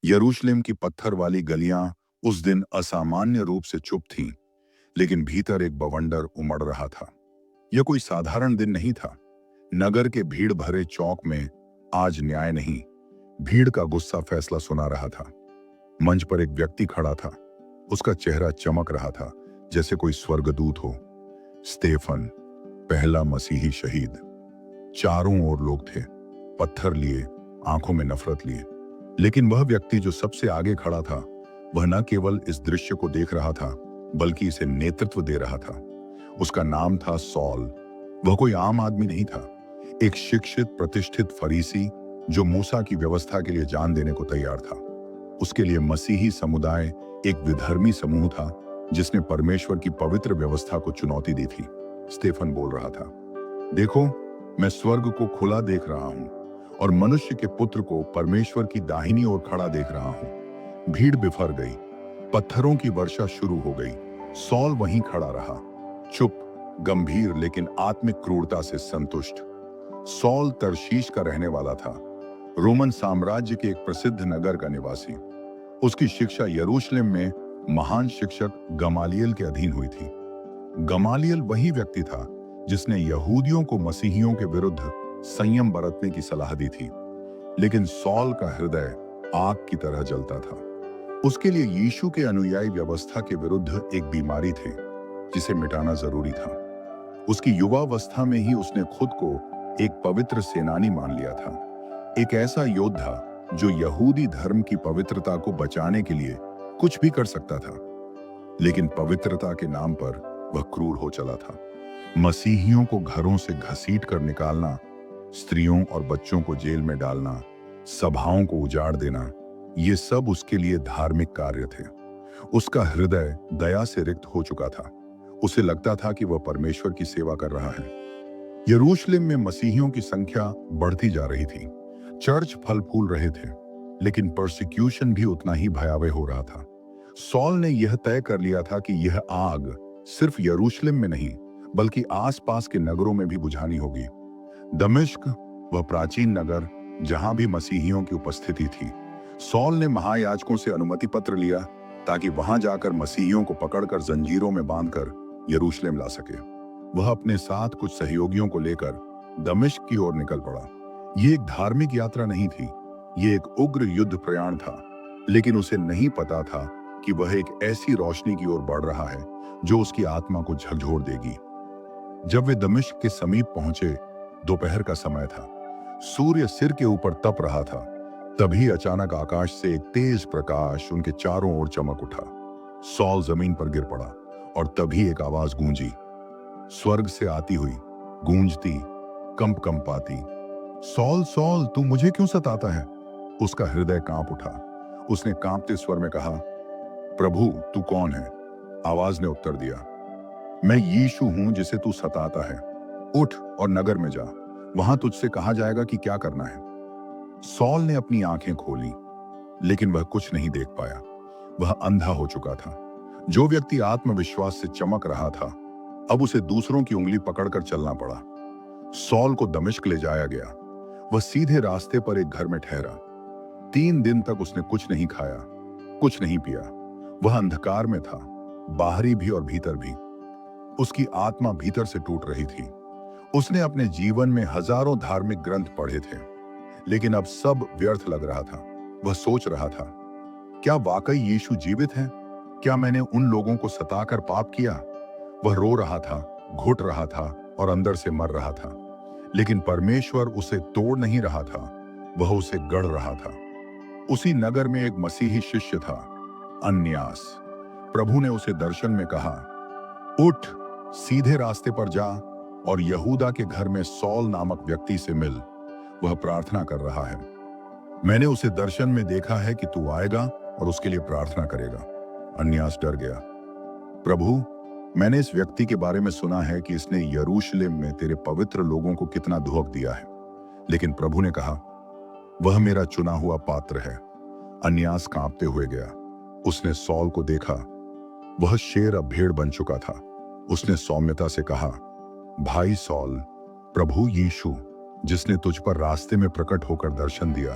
यरूशलेम की पत्थर वाली गलियां उस दिन असामान्य रूप से चुप थीं, लेकिन भीतर एक बवंडर उमड़ रहा था। यह कोई साधारण दिन नहीं था। नगर के भीड़ भरे चौक में आज न्याय नहीं, भीड़ का गुस्सा फैसला सुना रहा था। मंच पर एक व्यक्ति खड़ा था। उसका चेहरा चमक रहा था, जैसे कोई स्वर्गदूत हो। स्तेफन, पहला मसीही शहीद। चारों ओर लोग थे, पत्थर लिए, आंखों में नफरत लिए। लेकिन वह व्यक्ति जो सबसे आगे खड़ा था, वह न केवल इस दृश्य को देख रहा था, बल्कि इसे नेतृत्व दे रहा था। उसका नाम था सॉल। वह कोई आम आदमी नहीं था, एक शिक्षित प्रतिष्ठित फरीसी जो मूसा की व्यवस्था के लिए जान देने को तैयार था। उसके लिए मसीही समुदाय एक विधर्मी समूह था, जिसने परमेश्वर की पवित्र व्यवस्था को चुनौती दी थी। स्तेफन बोल रहा था, देखो, मैं स्वर्ग को खुला देख रहा हूं और मनुष्य के पुत्र को परमेश्वर की दाहिनी ओर खड़ा देख रहा हूं। भीड़ बिफर गई, पत्थरों की वर्षा शुरू हो गई। सॉल वहीं खड़ा रहा, चुप, गंभीर, लेकिन आत्मिक क्रूरता से संतुष्ट। सॉल तर्शीश का रहने वाला था, रोमन साम्राज्य के एक प्रसिद्ध नगर का निवासी। उसकी शिक्षा यरूशलेम में महान शिक्षक गमालियल के अधीन हुई थी। गमालियल वही व्यक्ति था जिसने यहूदियों को मसीहियों के विरुद्ध संयम बरतने की सलाह दी थी। लेकिन सॉल का हृदय आग की तरह जलता था। उसके लिए यीशु के अनुयायी व्यवस्था के विरुद्ध एक बीमारी थी, जिसे मिटाना जरूरी था। उसकी युवावस्था में ही उसने खुद को एक पवित्र सेनानी मान लिया था, एक ऐसा योद्धा जो यहूदी धर्म की पवित्रता को बचाने के लिए कुछ भी कर सकता था। लेकिन पवित्रता के नाम पर वह क्रूर हो चला था। मसीहियों को घरों से घसीट कर निकालना, स्त्रियों और बच्चों को जेल में डालना, सभाओं को उजाड़ देना, ये सब उसके लिए धार्मिक कार्य थे। उसका हृदय दया से रिक्त हो चुका था। उसे लगता था कि वह परमेश्वर की सेवा कर रहा है। यरूशलेम में मसीहियों की संख्या बढ़ती जा रही थी, चर्च फल फूल रहे थे, लेकिन परसिक्यूशन भी उतना ही भयावह हो रहा था। सॉल ने यह तय कर लिया था कि यह आग सिर्फ यरूशलेम में नहीं, बल्कि आसपास के नगरों में भी बुझानी होगी। दमिश्क, वह प्राचीन नगर जहां भी मसीहियों की उपस्थिति थी, सॉल ने महायाजकों से अनुमति पत्र लिया ताकि वहां जाकर मसीहियों को पकड़कर जंजीरों में बांधकर यरूशलेम ला सके। वह अपने साथ कुछ सहयोगियों को लेकर दमिश्क की ओर निकल पड़ा। यह एक धार्मिक यात्रा नहीं थी, यह एक उग्र युद्ध प्रयाण था। लेकिन उसे नहीं पता था कि वह एक ऐसी रोशनी की ओर बढ़ रहा है जो उसकी आत्मा को झकझोर देगी। जब वे दमिश्क के समीप पहुंचे, दोपहर का समय था, सूर्य सिर के ऊपर तप रहा था। तभी अचानक आकाश से एक तेज प्रकाश उनके चारों ओर चमक उठा। सॉल जमीन पर गिर पड़ा और तभी एक आवाज गूंजी, स्वर्ग से आती हुई, गूंजती, कंपाती, सॉल सॉल, तू मुझे क्यों सताता है? उसका हृदय कांप उठा। उसने कांपते स्वर में कहा, प्रभु, तू कौन है? आवाज ने उत्तर दिया, मैं यीशु हूं जिसे तू सताता है। उठ और नगर में जा, वहां तुझसे कहा जाएगा कि क्या करना है। सॉल ने अपनी आंखें खोली, लेकिन वह कुछ नहीं देख पाया। वह अंधा हो चुका था। जो व्यक्ति आत्मविश्वास से चमक रहा था, अब उसे दूसरों की उंगली पकड़कर चलना पड़ा। सॉल को दमिश्क ले जाया गया। वह सीधे रास्ते पर एक घर में ठहरा। 3 दिन तक उसने कुछ नहीं खाया, कुछ नहीं पिया। वह अंधकार में था, बाहरी भी और भीतर भी। उसकी आत्मा भीतर से टूट रही थी। उसने अपने जीवन में हजारों धार्मिक ग्रंथ पढ़े थे, लेकिन अब सब व्यर्थ लग रहा था। वह सोच रहा था, क्या वाकई यीशु जीवित है? क्या मैंने उन लोगों को सताकर पाप किया? वह रो रहा था, घुट रहा था और अंदर से मर रहा था। लेकिन परमेश्वर उसे तोड़ नहीं रहा था, वह उसे गढ़ रहा था। उसी नगर में एक मसीही शिष्य था, अन्यास। प्रभु ने उसे दर्शन में कहा, उठ, सीधे रास्ते पर जा और यहूदा के घर में सॉल नामक व्यक्ति से मिल। वह प्रार्थना कर रहा है। मैंने उसे दर्शन में देखा है कि तू आएगा और उसके लिए प्रार्थना करेगा। अन्यास डर गया। प्रभु, मैंने इस व्यक्ति के बारे में सुना है कि इसने यरूशलेम में तेरे पवित्र लोगों को कितना धोखा दिया है। लेकिन प्रभु ने कहा, वह मेरा चुना हुआ पात्र है। अन्यास कांपते हुए गया। उसने सॉल को देखा। वह शेर अब भेड़ बन चुका था। उसने सौम्यता से कहा, भाई सॉल, प्रभु यीशु जिसने तुझ पर रास्ते में प्रकट होकर दर्शन दिया,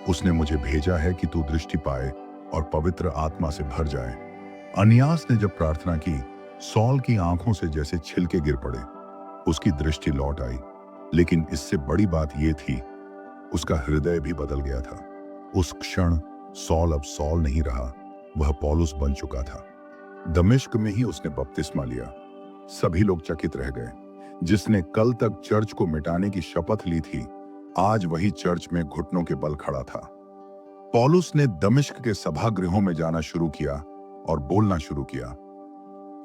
उसने मुझे भेजा है कि तू दृष्टि पाए और पवित्र आत्मा से भर जाए। अनियास ने जब प्रार्थना की, सॉल की आंखों से जैसे छिलके गिर पड़े। उसकी दृष्टि लौट आई, लेकिन इससे बड़ी बात यह थी, उसका हृदय भी बदल गया था। उस क्षण सॉल अब सॉल नहीं रहा, वह पौलुस बन चुका था। दमिश्क में ही उसने बपतिस्मा लिया। सभी लोग चकित रह गए। जिसने कल तक चर्च को मिटाने की शपथ ली थी, आज वही चर्च में घुटनों के बल खड़ा था। पौलुस ने दमिश्क के सभागृहों में जाना शुरू किया और बोलना शुरू किया,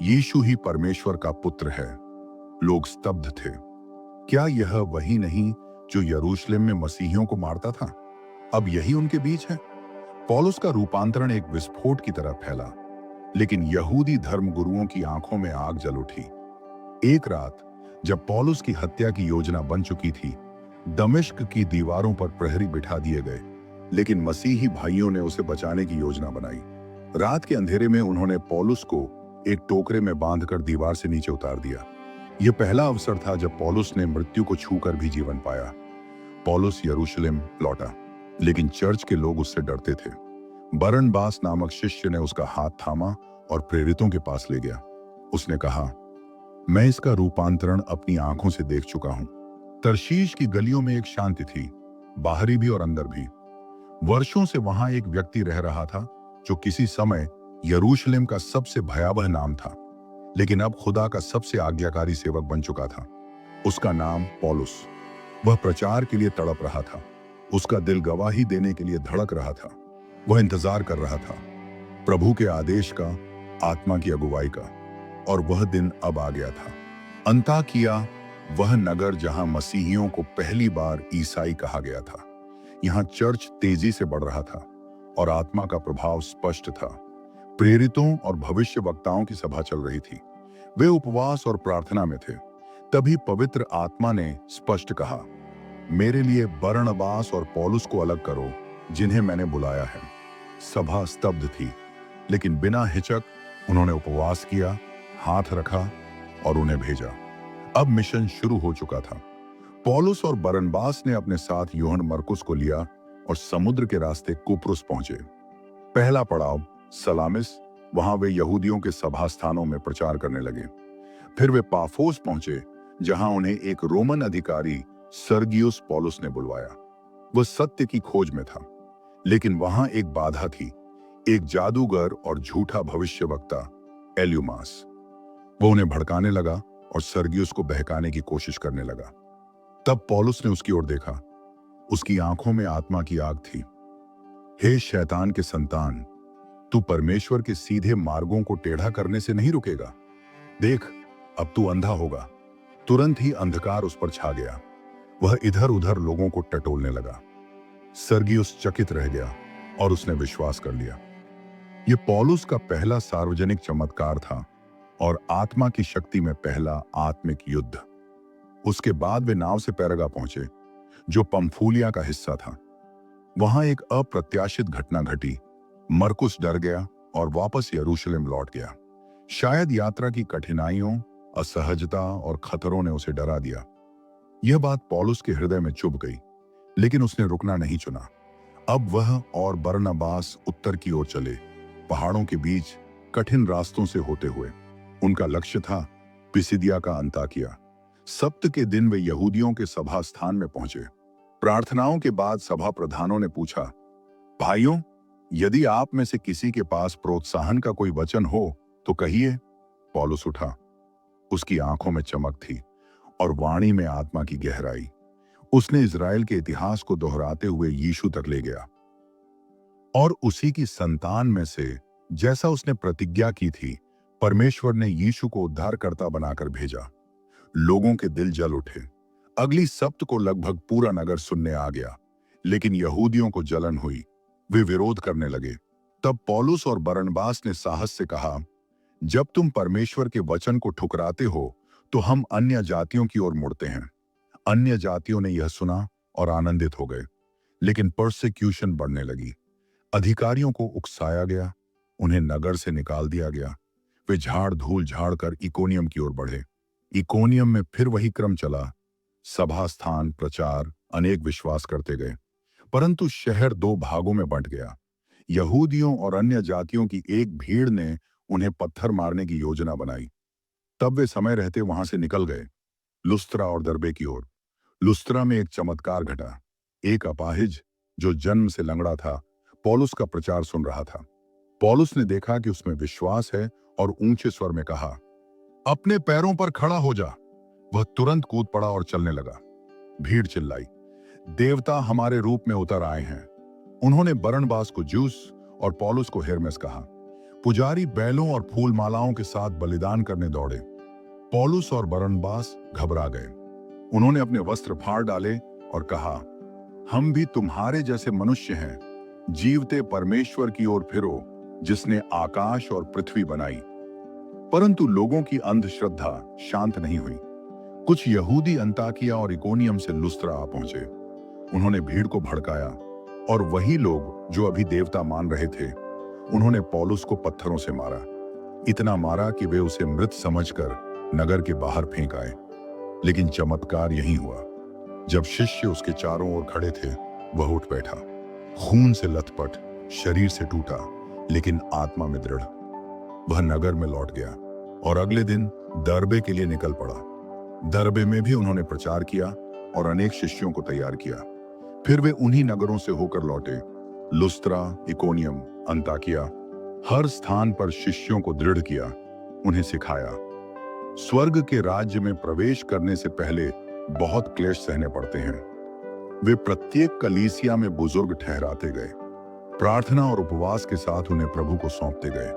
यीशु ही परमेश्वर का पुत्र है। लोग स्तब्ध थे। क्या यह वही नहीं जो यरूशलेम में मसीहियों को मारता था? अब यही उनके बीच है। पौलुस का रूपांतरण एक विस्फोट की तरह फैला, लेकिन यहूदी धर्मगुरुओं की आंखों में आग जल उठी। एक रात जब पौलुस की हत्या की योजना बन चुकी थी, दमिश्क की दीवारों पर प्रहरी बिठा दिए गए, लेकिन मसीही भाइयों ने उसे बचाने की योजना बनाई। रात के अंधेरे में उन्होंने पौलुस को एक टोकरे में बांधकर दीवार से नीचे उतार दिया। यह पहला अवसर था जब पौलुस ने मृत्यु को छूकर भी जीवन पाया। पौलुस यरूशलेम लौटा, लेकिन चर्च के लोग उससे डरते थे। बरनबास नामक शिष्य ने उसका हाथ थामा और प्रेरितों के पास ले गया। उसने कहा, मैं इसका रूपांतरण अपनी आंखों से देख चुका हूं। तरशीश की गलियों में एक शांति थी, बाहरी भी और अंदर भी। वर्षों से वहां एक व्यक्ति रह रहा था जो किसी समय यरूशलेम का सबसे भयावह नाम था, लेकिन अब खुदा का सबसे आज्ञाकारी सेवक बन चुका था। उसका नाम पौलुस। वह प्रचार के लिए तड़प रहा था। उसका दिल गवाही देने के लिए धड़क रहा था। वह इंतजार कर रहा था, प्रभु के आदेश का, आत्मा की अगुवाई का। और वह दिन अब आ गया था। अंताकिया, वह नगर जहां मसीहियों को पहली बार ईसाई कहा गया था। यहां चर्च तेजी से बढ़ रहा था और आत्मा का प्रभाव स्पष्ट था। प्रेरितों और भविष्यवक्ताओं की सभा चल रही थी। वे उपवास और प्रार्थना में थे। तभी पवित्र आत्मा ने स्पष्ट कहा, मेरे लिए बरनबास और पौलुस को अलग करो, जिन्हें मैंने बुलाया है। सभा स्तब्ध थी, लेकिन बिना हिचक उन्होंने उपवास किया, हाथ रखा और उन्हें भेजा। अब मिशन शुरू हो चुका था। पौलुस और बरनबास ने अपने साथ यूहन्ना मरकुस को लिया और समुद्र के रास्ते कुप्रुस पहुंचे। पहला पड़ाव सलामिस, वहां वे यहूदियों के सभा स्थानों में प्रचार करने लगे। फिर वे पाफोस पहुंचे, जहां उन्हें एक रोमन अधिकारी सर्गियुस पौलुस ने बुलवाया। वह सत्य की खोज में था, लेकिन वहां एक बाधा थी, एक जादूगर और झूठा भविष्यवक्ता एल्यूमास। वो उन्हें भड़काने लगा और सर्गियुस को बहकाने की कोशिश करने लगा। तब पौलुस ने उसकी ओर देखा। उसकी आंखों में आत्मा की आग थी। हे शैतान के संतान, तू परमेश्वर के सीधे मार्गों को टेढ़ा करने से नहीं रुकेगा। देख, अब तू अंधा होगा। तुरंत ही अंधकार उस पर छा गया। वह इधर उधर लोगों को टटोलने लगा। सर्गियुस चकित रह गया और उसने विश्वास कर लिया। यह पौलुस का पहला सार्वजनिक चमत्कार था और आत्मा की शक्ति में पहला आत्मिक युद्ध। उसके बाद वे नाव से पेरगा पहुंचे, जो पंफूलिया का हिस्सा था। वहां एक अप्रत्याशित घटना घटी। मरकुस डर गया और वापस यरूशलेम लौट गया। शायद यात्रा की कठिनाइयों, असहजता और खतरों ने उसे डरा दिया। यह बात पौलुस के हृदय में चुभ गई, लेकिन उसने रुकना नहीं चुना। अब वह और बरनबास उत्तर की ओर चले, पहाड़ों के बीच कठिन रास्तों से होते हुए। उनका लक्ष्य था पिसिदिया का अंताकिया। सप्त के दिन वे यहूदियों के सभा स्थान में पहुंचे। प्रार्थनाओं के बाद सभा प्रधानों ने पूछा, भाइयों, यदि आप में से किसी के पास प्रोत्साहन का कोई वचन हो तो कहिए। पौलुस उठा। उसकी आंखों में चमक थी और वाणी में आत्मा की गहराई। उसने इजराइल के इतिहास को दोहराते हुए यीशु तक ले गया और उसी की संतान में से, जैसा उसने प्रतिज्ञा की थी, परमेश्वर ने यीशु को उद्धारकर्ता बनाकर भेजा। लोगों के दिल जल उठे। अगली सप्त को लगभग पूरा नगर सुनने आ गया, लेकिन यहूदियों को जलन हुई। वे विरोध करने लगे। तब पौलुस और बरनबास ने साहस से कहा, जब तुम परमेश्वर के वचन को ठुकराते हो तो हम अन्य जातियों की ओर मुड़ते हैं। अन्य जातियों ने यह सुना और आनंदित हो गए, लेकिन परसिक्यूशन बढ़ने लगी। अधिकारियों को उकसाया गया, उन्हें नगर से निकाल दिया गया। वे झाड़ धूल झाड़ कर इकोनियम की ओर बढ़े। इकोनियम में फिर वही क्रम चला। सभा स्थान, प्रचार, अनेक विश्वास करते गए। परंतु शहर दो भागों में बंट गया। यहूदियों और अन्य जातियों की एक भीड़ ने उन्हें पत्थर मारने की योजना बनाई। तब वे समय रहते वहां से निकल गए, लुस्त्रा और दरबे की ओर। लुस्त्रा में एक चमत्कार घटा। एक अपाहिज जो जन्म से लंगड़ा था, पौलुस का प्रचार सुन रहा था। पौलुस ने देखा कि उसमें विश्वास है और ऊंचे स्वर में कहा, अपने पैरों पर खड़ा हो जा। वह तुरंत कूद पड़ा और चलने लगा। भीड़ चिल्लाई, देवता हमारे रूप में उतर आए हैं। उन्होंने बरनबास को ज्यूस और पौलुस को हेरमेस कहा। पुजारी बैलों और फूल मालाओं के साथ बलिदान करने दौड़े। पौलुस और बरनबास घबरा गए। उन्होंने अपने वस्त्र फाड़ डाले और कहा, हम भी तुम्हारे जैसे मनुष्य हैं। जीवते परमेश्वर की ओर फिरो, जिसने आकाश और पृथ्वी बनाई। परंतु लोगों की अंधश्रद्धा शांत नहीं हुई। कुछ यहूदी अंताकिया और इकोनियम से लुस्त्रा आ पहुंचे। उन्होंने भीड़ को भड़काया और वही लोग जो अभी देवता मान रहे थे, उन्होंने पौलुस को पत्थरों से मारा। इतना मारा कि वे उसे मृत समझकर नगर के बाहर फेंक आए। लेकिन चमत्कार यही हुआ। जब शिष्य उसके चारों ओर खड़े थे, वह उठ बैठा, खून से लथपथ, शरीर से टूटा, लेकिन आत्मा में दृढ़। वह नगर में लौट गया और अगले दिन दरबे के लिए निकल पड़ा। दरबे में भी उन्होंने प्रचार किया और अनेक शिष्यों को तैयार किया। फिर वे उन्हीं नगरों से होकर लौटे, लुस्त्रा, इकोनियम, अंताकिया। हर स्थान पर शिष्यों को दृढ़ किया, उन्हें सिखाया। स्वर्ग के राज्य में प्रवेश करने से पहले बहुत क्लेश सहने पड़ते हैं। वे प्रत्येक कलीसिया में बुजुर्ग ठहराते गए। प्रार्थना और उपवास के साथ उन्हें प्रभु को सौंपते गए।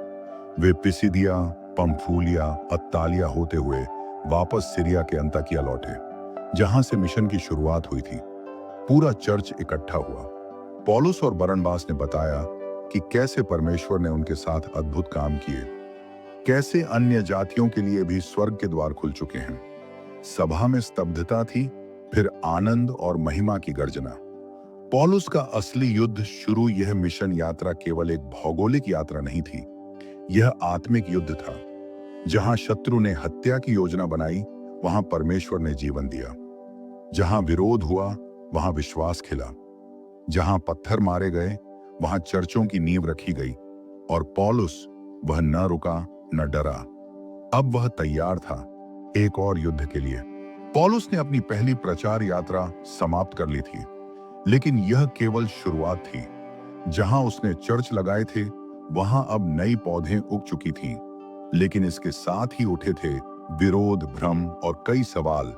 वे पिसिदिया, पंफूलिया, अत्तालिया होते हुए वापस सीरिया के अंताकिया लौटे, जहां से मिशन की शुरुआत हुई थी। पूरा चर्च इकट्ठा हुआ। पौलुस और बरनबास ने बताया कि कैसे परमेश्वर ने उनके साथ अद्भुत काम किए, कैसे अन्य जातियों के लिए भी स्वर्ग के द्वार खुल चुके हैं। सभा में स्तब्धता थी, फिर आनंद और महिमा की गर्जना। पौलुस का असली युद्ध शुरू। यह मिशन यात्रा केवल एक भौगोलिक यात्रा नहीं थी, यह आत्मिक युद्ध था। जहां शत्रु ने हत्या की योजना बनाई, वहां परमेश्वर ने जीवन दिया। जहां विरोध हुआ, वहां विश्वास खिला। जहां पत्थर मारे गए, वहां चर्चों की नींव रखी गई। और पौलुस, वह न रुका न डरा। अब वह तैयार था एक और युद्ध के लिए। पौलुस ने अपनी पहली प्रचार यात्रा समाप्त कर ली थी, लेकिन यह केवल शुरुआत थी। जहां उसने चर्च लगाए थे, वहां अब नई पौधें उग चुकी थीं, लेकिन इसके साथ ही उठे थे विरोध, भ्रम और कई सवाल।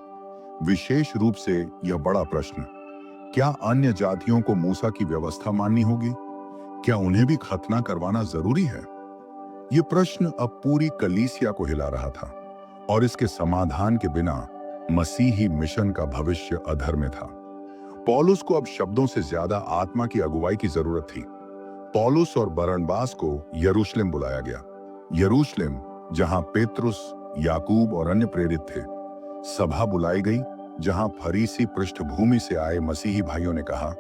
विशेष रूप से यह बड़ा प्रश्न, क्या अन्य जातियों को मूसा की व्यवस्था माननी होगी? क्या उन्हें भी खतना करवाना जरूरी है? यह प्रश्न अब पूरी कलीसिया को हिला रहा था, और इसके समाधान के बिना मसीही मिशन का भविष्य अधर में था। पौलुस को अब शब्दों से ज्यादा आत्मा की अगुवाई की जरूरत थी। पौलुस और बरनबास को यरूशलेम बुलाया गया। यरूशलेम, जहां पेत्रुस, याकूब और अन्य प्रेरित थे। सभा बुलाई गई, जहां फरीसी पृष्ठभूमि से आए मसीही भाइयों ने कहा,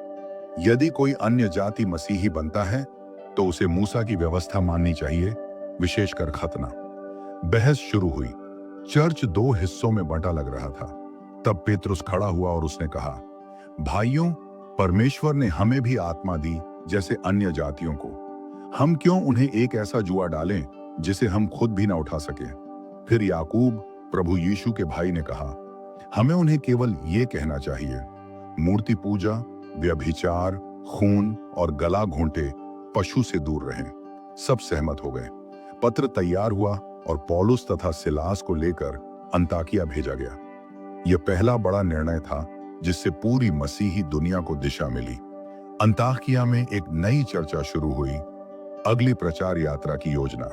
यदि कोई अन्य जाति मसीही बनता है तो उसे मूसा की व्यवस्था माननी चाहिए, विशेषकर खतना। बहस शुरू हुई। चर्च दो हिस्सों में बंटा लग रहा था। तब पेत्रुस खड़ा हुआ और उसने कहा, भाइयों, परमेश्वर ने हमें भी आत्मा दी जैसे अन्य जातियों को। हम क्यों उन्हें एक ऐसा जुआ डालें जिसे हम खुद भी ना उठा सके? फिर याकूब, प्रभु यीशु के भाई, ने कहा, हमें उन्हें केवल ये कहना चाहिए, मूर्ति पूजा, व्यभिचार, खून और गला घोंटे पशु से दूर रहें। सब सहमत हो गए। पत्र तैयार हुआ और पौलुस तथा सिलास को लेकर अंताकिया भेजा गया। यह पहला बड़ा निर्णय था जिससे पूरी मसीही दुनिया को दिशा मिली। अंताकिया में एक नई चर्चा शुरू हुई, अगली प्रचार यात्रा की योजना।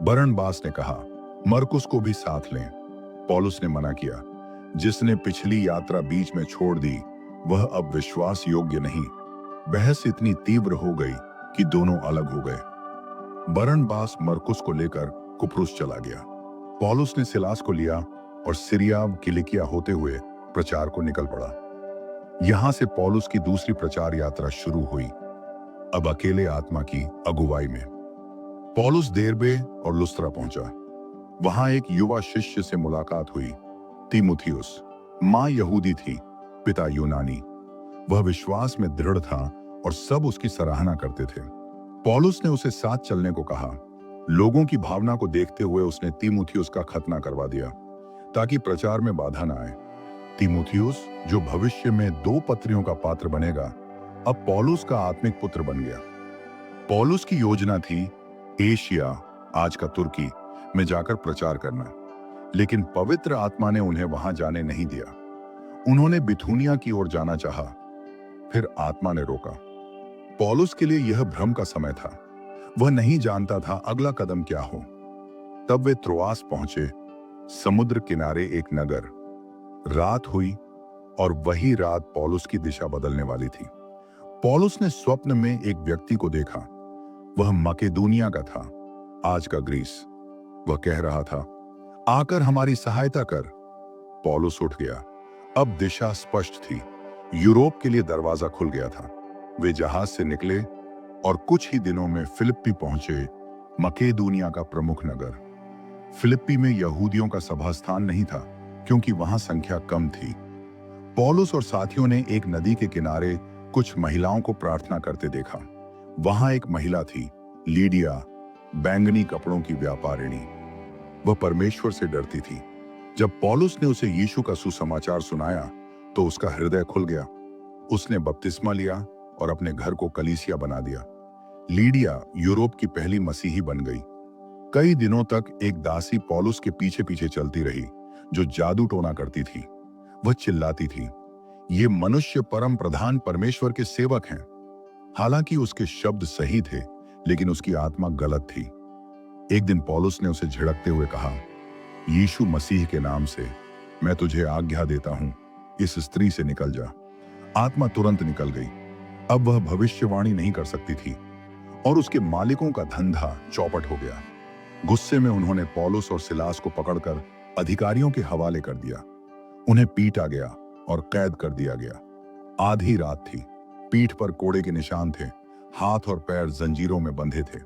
बरनबास ने कहा, मरकुस को भी साथ लें। पौलुस ने मना किया, जिसने पिछली यात्रा बीच में छोड़ दी, वह अब विश्वास योग्य नहीं। बहस इतनी तीव्र हो गई कि दोनों अलग हो गए। बरनबास मरकुस को लेकर कुप्रुस चला गया। पौलुस ने सिलास को लिया और सीरिया, किलिकिया होते हुए प्रचार को निकल पड़ा। यहां से पौलुस की दूसरी प्रचार यात्रा शुरू हुई, अब अकेले आत्मा की अगुवाई में। पौलुस देरबे और लुस्त्रा पहुंचा। वहां एक युवा शिष्य से मुलाकात हुई, तीमुथियुस। मां यहूदी थी, पिता यूनानी। वह विश्वास में दृढ़ था और सब उसकी सराहना करते थे। पौलुस ने उसे साथ चलने को कहा। लोगों की भावना को देखते हुए उसने तीमुथियुस का खतना करवा दिया ताकि प्रचार में बाधा न आए। तीमुथियुस, जो भविष्य में 2 पत्रियों का पात्र बनेगा, अब पौलुस का आत्मिक पुत्र बन गया। पौलुस की योजना थी एशिया, आज का तुर्की, में जाकर प्रचार करना, लेकिन पवित्र आत्मा ने उन्हें वहां जाने नहीं दिया। उन्होंने बिथुनिया की ओर जाना चाहा, फिर आत्मा ने रोका। पौलुस के लिए यह भ्रम का समय था। वह नहीं जानता था अगला कदम क्या हो। तब वे त्रोआस पहुंचे, समुद्र किनारे एक नगर। रात हुई और वही रात पौलुस की दिशा बदलने वाली थी। पौलुस ने स्वप्न में एक व्यक्ति को देखा। वह मकेदुनिया का था, आज का ग्रीस। वह कह रहा था, आकर हमारी सहायता कर। पौलुस उठ गया। अब दिशा स्पष्ट थी। यूरोप के लिए दरवाजा खुल गया था। वे जहाज से निकले और कुछ ही दिनों में फिलिप्पी पहुंचे, मकेदुनिया का प्रमुख नगर। फिलिप्पी में यहूदियों का सभा स्थान नहीं था क्योंकि वहां संख्या कम थी। पौलुस और साथियों ने एक नदी के किनारे कुछ महिलाओं को प्रार्थना करते देखा। वहां एक महिला थी, लीडिया, बैंगनी कपड़ों की व्यापारिणी। वह परमेश्वर से डरती थी। जब पौलुस ने उसे यीशु का सुसमाचार सुनाया तो उसका हृदय खुल गया। उसने बपतिस्मा लिया और अपने घर को कलीसिया बना दिया। लीडिया यूरोप की पहली मसीही बन गई। कई दिनों तक एक दासी पौलुस के पीछे पीछे चलती रही, जो जादू टोना करती थी। वह चिल्लाती थी, ये मनुष्य परम प्रधान परमेश्वर के सेवक हैं। हालांकि उसके शब्द सही थे, लेकिन उसकी आत्मा गलत थी। एक दिन पौलुस ने उसे झिड़कते हुए कहा, यीशु मसीह के नाम से मैं तुझे आज्ञा देता हूं, इस स्त्री से निकल जा। आत्मा तुरंत निकल गई। अब वह भविष्यवाणी नहीं कर सकती थी और उसके मालिकों का धंधा चौपट हो गया। गुस्से में उन्होंने पौलुस और सिलास को पकड़कर अधिकारियों के हवाले कर दिया। उन्हें पीटा गया और कैद कर दिया गया। आधी रात थी। पीठ पर कोड़े के निशान थे, हाथ और पैर जंजीरों में बंधे थे।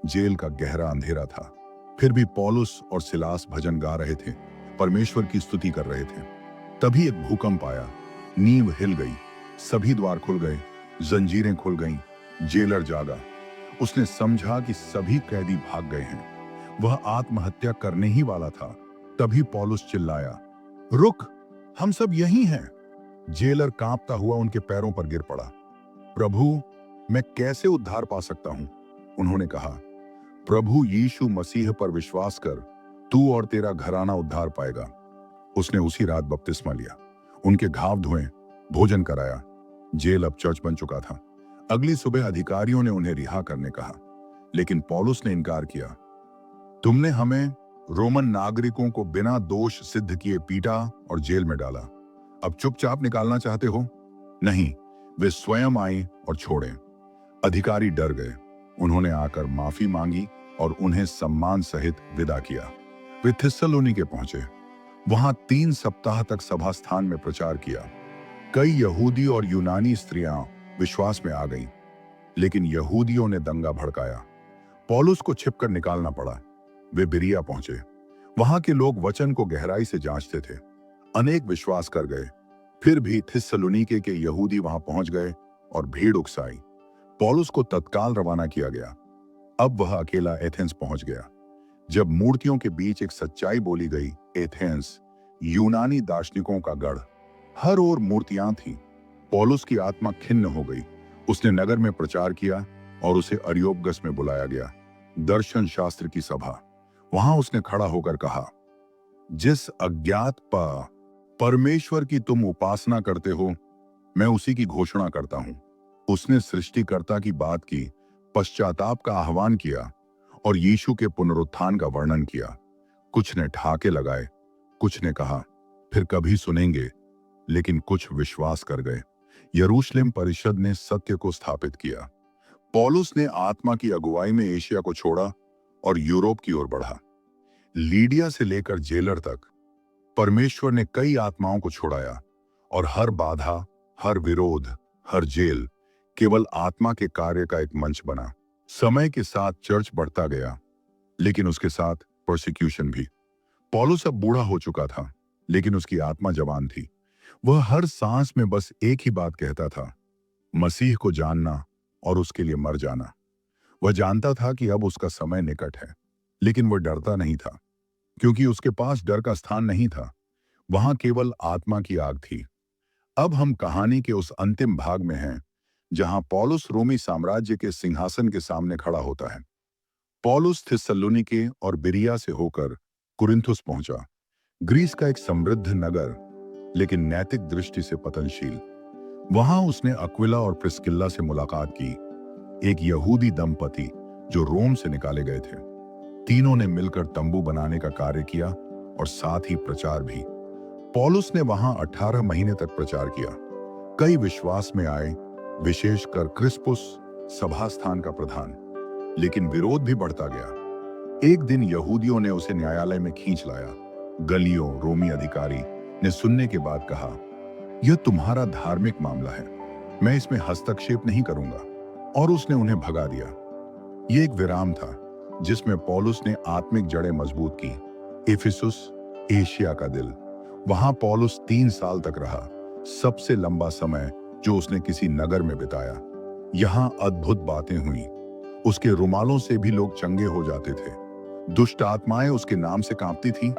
जेल का गहरा अंधेरा था। फिर भी पौलुस और सिलास भजन गा रहे थे, परमेश्वर की स्तुति कर रहे थे। तभी एक भूकंप आया। नींव हिल गई, सभी द्वार खुल गए, जंजीरें खुल गईं। जेलर जागा। उसने समझा कि सभी कैदी भाग गए हैं। वह आत्महत्या करने ही वाला था। तभी पौलुस चिल्लाया, रुक, हम सब यही हैं। जेलर कांपता हुआ उनके पैरों पर गिर पड़ा। प्रभु, मैं कैसे उद्धार पा सकता हूं? उन्होंने कहा, प्रभु यीशु मसीह पर विश्वास कर, तू और तेरा घराना उद्धार पाएगा। उसने उसी रात बपतिस्मा लिया, उनके घाव धोए, भोजन कराया। जेल अब चर्च बन चुका था। अगली सुबह अधिकारियों ने उन्हें रिहा करने कहा, लेकिन पौलुस ने इनकार किया। तुमने हमें रोमन नागरिकों को बिना दोष सिद्ध किए पीटा और जेल में डाला। अब चुपचाप निकालना चाहते हो? नहीं, वे स्वयं आए और छोड़े। अधिकारी डर गए। उन्होंने आकर माफी मांगी और उन्हें सम्मान सहित विदा किया। वे थिस्सलुनीके पहुंचे। वहां 3 सप्ताह तक सभा स्थान में प्रचार किया। कई यहूदी और यूनानी स्त्रियां विश्वास में आ गईं, लेकिन यहूदियों ने दंगा भड़काया। पौलुस को छिपकर निकालना पड़ा। वे बिरिया पहुंचे। वहां के लोग वचन को गहराई से जांचते थे। अनेक विश्वास कर गए। फिर भी थिस्सलुनीके के यहूदी वहां पहुंच गए और भीड़ उकसाई। पौलुस को तत्काल रवाना किया गया। अब वह अकेला एथेंस पहुंच गया। जब मूर्तियों के बीच एक सच्चाई बोली गई, एथेंस यूनानी दार्शनिकों का गढ़, हर ओर मूर्तियां थीं। पौलुस की आत्मा खिन्न हो गई। उसने नगर में प्रचार किया और उसे अरियोपगस में बुलाया गया, दर्शन शास्त्र की सभा। वहां उसने खड़ा होकर कहा, जिस अज्ञात परमेश्वर की तुम उपासना करते हो, मैं उसी की घोषणा करता हूं। उसने सृष्टिकर्ता की बात की, पश्चाताप का आह्वान किया और यीशु के पुनरुत्थान का वर्णन किया। कुछ ने ठाके लगाए, कुछ ने कहा फिर कभी सुनेंगे, लेकिन कुछ विश्वास कर गए। यरूशलेम परिषद ने सत्य को स्थापित किया। पौलुस ने आत्मा की अगुवाई में एशिया को छोड़ा और यूरोप की ओर बढ़ा। लीडिया से लेकर जेलर तक परमेश्वर ने कई आत्माओं को छुड़ाया और हर बाधा, हर विरोध, हर जेल केवल आत्मा के कार्य का एक मंच बना। समय के साथ चर्च बढ़ता गया, लेकिन उसके साथ प्रोसिक्यूशन भी। पौलुस अब बूढ़ा हो चुका था, लेकिन उसकी आत्मा जवान थी। वह हर सांस में बस एक ही बात कहता था, मसीह को जानना और उसके लिए मर जाना। वह जानता था कि अब उसका समय निकट है, लेकिन वह डरता नहीं था, क्योंकि उसके पास डर का स्थान नहीं था। वहां केवल आत्मा की आग थी। अब हम कहानी के उस अंतिम भाग में हैं, जहां पौलुस रोमी साम्राज्य के सिंहासन के सामने खड़ा होता है। पौलुस थिस्सलुनीके और बिरिया से होकर कुरिन्थुस पहुंचा। ग्रीस का एक समृद्ध नगर, लेकिन नैतिक दृष्टि से पतनशील। वहां उसने अक्विला और प्रिस्किल्ला से मुलाकात की, एक यहूदी दंपति जो रोम से निकाले गए थे। तीनों ने मिलकर तंबू बनाने का कार्य किया और साथ ही प्रचार भी। पौलुस ने वहां 18 महीने तक प्रचार किया। कई विश्वास में आए, विशेषकर क्रिस्पुस, सभा स्थान का प्रधान। लेकिन विरोध भी बढ़ता गया। एक दिन यहूदियों ने उसे न्यायालय में खींच लाया। गल्लियो, रोमी अधिकारी, ने सुनने के बाद कहा, यह तुम्हारा धार्मिक मामला है, मैं इसमें हस्तक्षेप नहीं करूंगा, और उसने उन्हें भगा दिया। यह एक विराम था जिसमें पौलुस ने आत्मिक जड़ें मजबूत की। इफिसुस, एशिया का दिल। वहां पौलुस 3 साल तक रहा, सबसे लंबा समय जो उसने किसी नगर में बिताया। यहां अद्भुत बातें हुई। उसके रुमालों से भी लोग चंगे हो जाते थे। दुष्ट आत्माएं उसके नाम से कांपती थीं।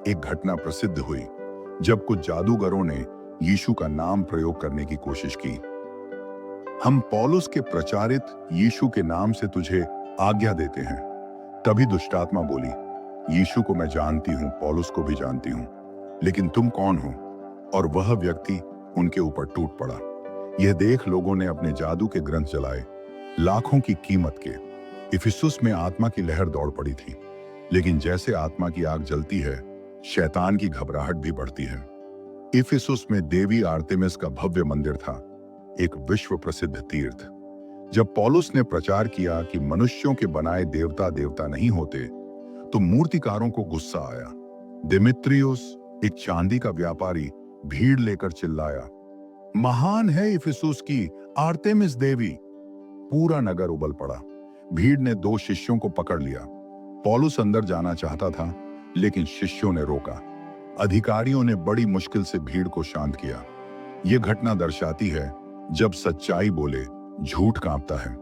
एक घटना प्रसिद्ध हुई जब कुछ जादूगरों ने यीशु का नाम प्रयोग करने की कोशिश की। हम पौलुस के प्रचारित यीशु के नाम से तुझे आज्ञा देते हैं। तभी दुष्टात्मा बोली, यीशु को मैं जानती हूं, पौलुस को भी जानती हूं, लेकिन तुम कौन हो? और वह व्यक्ति उनके ऊपर टूट पड़ा। यह देख लोगों ने अपने जादू के ग्रंथ जलाए, लाखों की कीमत के। इफिसुस में आत्मा की लहर दौड़ पड़ी थी, लेकिन जैसे आत्मा की आग जलती है, शैतान की घबराहट भी बढ़ती है। इफिसुस में देवी आर्तेमिस का भव्य मंदिर था, एक विश्व प्रसिद्ध तीर्थ। जब पौलुस ने प्रचार किया कि मनुष्यों के बनाए देवता देवता नहीं होते, तो मूर्तिकारों को गुस्सा आया। दिमित्रियुस, एक चांदी का व्यापारी, भीड़ लेकर चिल्लाया, महान है इफिसुस की आर्तेमिस देवी। पूरा नगर उबल पड़ा। भीड़ ने 2 शिष्यों को पकड़ लिया। पौलुस अंदर जाना चाहता था, लेकिन शिष्यों ने रोका। अधिकारियों ने बड़ी मुश्किल से भीड़ को शांत किया। यह घटना दर्शाती है, जब सच्चाई बोले, झूठ कांपता है।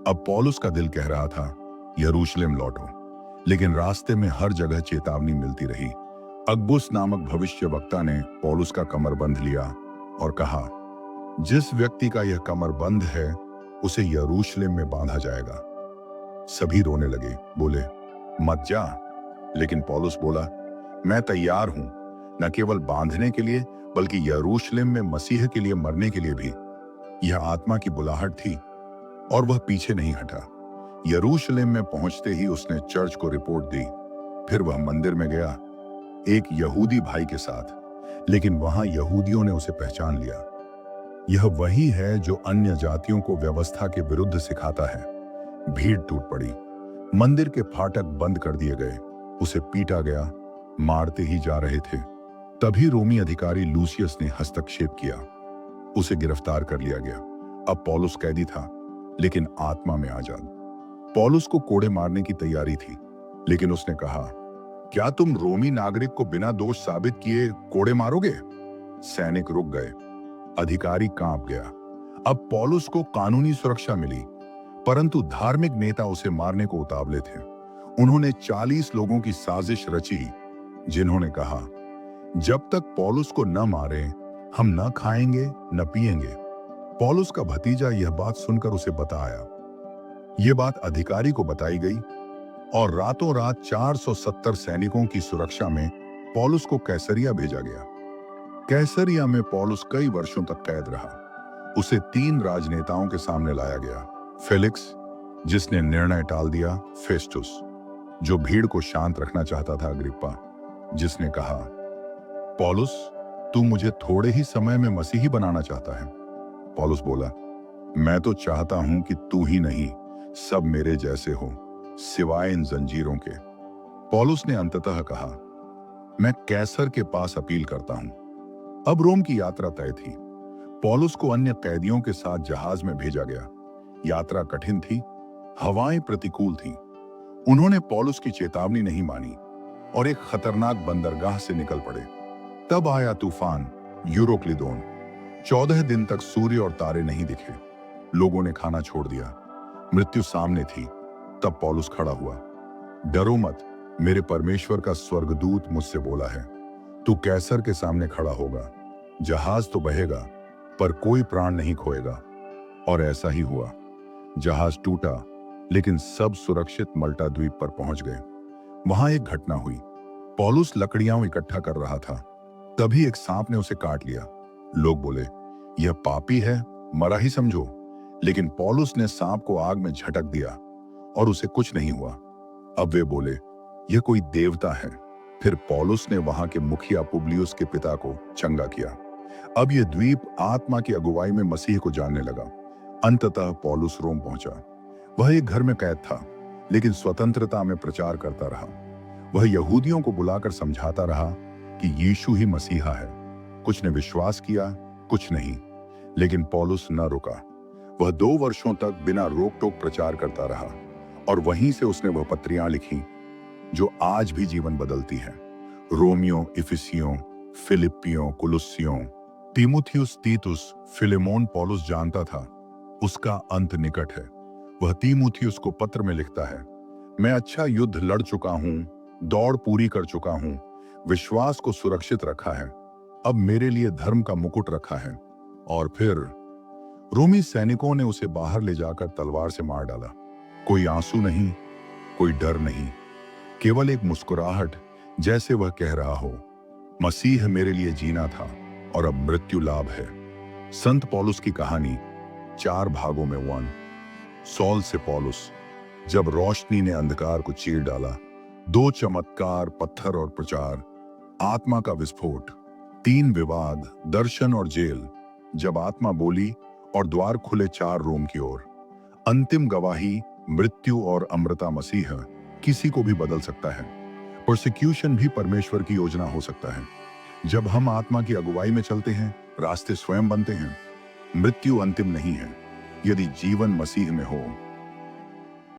अब पौलुस का दिल कह रहा था, यरूशलेम लौटो, लेकिन रास्ते में हर जगह चेतावनी मिलती रही। अगबुस नामक भविष्यवक्ता ने पौलुस का कमर बंध लिया और कहा, जिस व्यक्ति का यह कमर बंद है, उसे यरूशलेम में बांधा जाएगा। सभी रोने लगे, बोले, मत जा। लेकिन पौलुस बोला, मैं तैयार हूं, न केवल बांधने के लिए, बल्कि यरूशलेम में मसीह के लिए मरने के लिए भी। यह आत्मा की बुलाहट थी, और वह पीछे नहीं हटा। यरूशलेम में पहुंचते ही उसने चर्च को रिपोर्ट दी। फिर वह मंदिर में गया, एक यहूदी भाई के साथ, लेकिन वहां यहूदियों ने उसे पहचान लिया। यह वही है जो अन्य जातियों को व्यवस्था के विरुद्ध सिखाता है। भीड़ टूट पड़ी। मंदिर के फाटक बंद कर दिए गए। उसे पीटा गया, मारते ही जा रहे थे। तभी रोमी अधिकारी लूसियस ने हस्तक्षेप किया। उसे गिरफ्तार कर लिया गया। अब पौलुस कैदी था, लेकिन आत्मा में आजाद। पौलुस को कोड़े मारने की तैयारी थी, लेकिन उसने कहा, क्या तुम रोमी नागरिक को बिना दोष साबित किए कोड़े मारोगे? सैनिक रुक गए। अधिकारी कांप गया। अब पौलुस को कानूनी सुरक्षा मिली, परंतु धार्मिक नेता उसे मारने को उतावले थे। उन्होंने 40 लोगों की साजिश रची, जिन्होंने कहा, जब तक पौलुस को न मारे, हम न खाएंगे न पिएंगे। पौलुस का भतीजा यह बात सुनकर उसे बताया। यह बात अधिकारी को बताई गई, और रातों रात 470 सैनिकों की सुरक्षा में पौलुस को कैसरिया भेजा गया। कैसरिया में पौलुस कई वर्षों तक कैद रहा। उसे 3 राजनेताओं के सामने लाया गया। फेलिक्स, जिसने निर्णय टाल दिया, फेस्टुस, जो भीड़ को शांत रखना चाहता था, अग्रिप्पा, जिसने कहा, पौलुस, तू मुझे थोड़े ही समय में मसीही बनाना चाहता है। पौलुस बोला, मैं तो चाहता हूं कि तू ही नहीं, सब मेरे जैसे हो, सिवाय इन जंजीरों के। पौलुस ने अंततः कहा, मैं कैसर के पास अपील करता हूं। अब रोम की यात्रा तय थी। पौलुस को अन्य कैदियों के साथ जहाज में भेजा गया। यात्रा कठिन थी, हवाएं प्रतिकूल थीं। उन्होंने पौलुस की चेतावनी नहीं मानी और एक खतरनाक बंदरगाह से निकल पड़े। तब आया तूफान, यूरोक्लिदोन। 14 दिन तक सूर्य और तारे नहीं दिखे। लोगों ने खाना छोड़ दिया। मृत्यु सामने थी। तब पौलुस खड़ा हुआ। डरो मत, मेरे परमेश्वर का स्वर्गदूत मुझसे बोला है, तू कैसर के सामने खड़ा होगा। जहाज तो बहेगा पर कोई प्राण नहीं खोएगा। और ऐसा ही हुआ। जहाज टूटा, लेकिन सब सुरक्षित मल्टा द्वीप पर पहुंच गए। वहां एक घटना हुई। पौलुस लकड़ियां इकट्ठा कर रहा था, तभी एक सांप ने उसे काट लिया। लोग बोले, यह पापी है, मरा ही समझो। लेकिन पौलुस ने सांप को आग में झटक दिया और उसे कुछ नहीं हुआ। अब वे बोले, यह कोई देवता है। फिर पौलुस ने वहां के मुखिया पुबलियुस के पिता को चंगा किया। अब यह द्वीप आत्मा की अगुवाई में मसीह को जानने लगा। अंततः पौलुस रोम पहुंचा। वह एक घर में कैद था, लेकिन स्वतंत्रता में प्रचार करता रहा। वह यहूदियों को बुलाकर समझाता रहा कि यीशु ही मसीहा है। कुछ ने विश्वास किया, कुछ नहीं। लेकिन पौलुस न रुका। वह 2 वर्षों तक बिना रोक टोक प्रचार करता रहा, और वहीं से उसने वह पत्रियां लिखी जो आज भी जीवन बदलती हैं। रोमियो, इफिसियों, फिलिपियों, कुलुस्सियों, तीमुथियुस, तीतुस, फिलेमोन। पौलुस जानता था उसका अंत निकट है। वह तीमुथियुस को पत्र में लिखता है, मैं अच्छा युद्ध लड़ चुका हूं, दौड़ पूरी कर चुका हूं, विश्वास को सुरक्षित रखा है। अब मेरे लिए धर्म का मुकुट रखा है। और फिर रोमी सैनिकों ने उसे बाहर ले जाकर तलवार से मार डाला। कोई आंसू नहीं, कोई डर नहीं, केवल एक मुस्कुराहट, जैसे वह कह रहा हो, मसीह मेरे लिए जीना था और अब मृत्यु लाभ है। संत पौलुस की कहानी 4 भागों में 1। सौल से पौलुस। जब रोशनी ने अंधकार को चीर डाला। 2 चमत्कार, पत्थर और प्रचार। आत्मा का विस्फोट। 3 विवाद, दर्शन और जेल। जब आत्मा बोली और द्वार खुले 4 रोम की ओर। अंतिम गवाही, मृत्यु और अमृता। मसीह किसी को भी बदल सकता है। प्रोसिक्यूशन भी परमेश्वर की योजना हो सकता है। जब हम आत्मा की अगुवाई में चलते हैं, रास्ते स्वयं बनते हैं। मृत्यु अंतिम नहीं है। यदि जीवन मसीह में हो